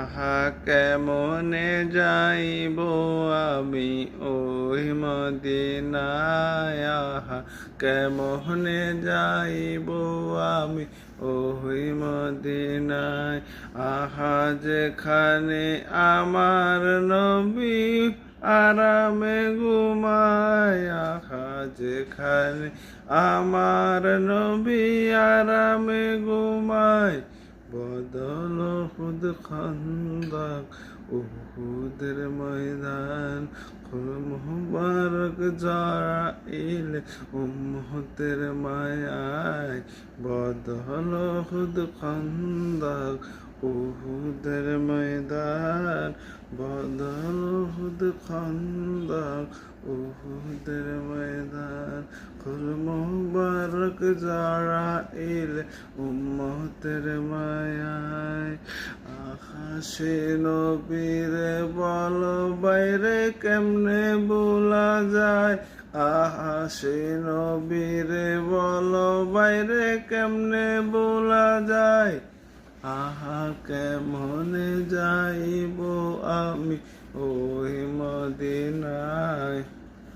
আহা কেমনে যাইব আমি ওই মদিনায়, আহা কেমনে যাইব আমি ওই মদিনায়। আহা যেখানে আমার নবী আরামে ঘুমায়, আহা যেখানে আমার নবী আরামে ঘুমায়। বদল উহুদ খন্দক উহুদের ময়দান, খুল মুবারক জরাইল উম্মতের মায়ায়। বদল উহুদ খন্দক উহুদের ময়দান, বদল উহুদ খন্দক উহুদের ময়দান, খুল মুবারক জরাইল উম্মতের মায়ায়। আহা সে নবীরে বলো বাইরে কেমনে ভোলা যায়, আহা সে নবীরে বলো বাইরে কেমনে ভোলা যায়। আহা কেমনে যাইব আমি ওই মদিনায়।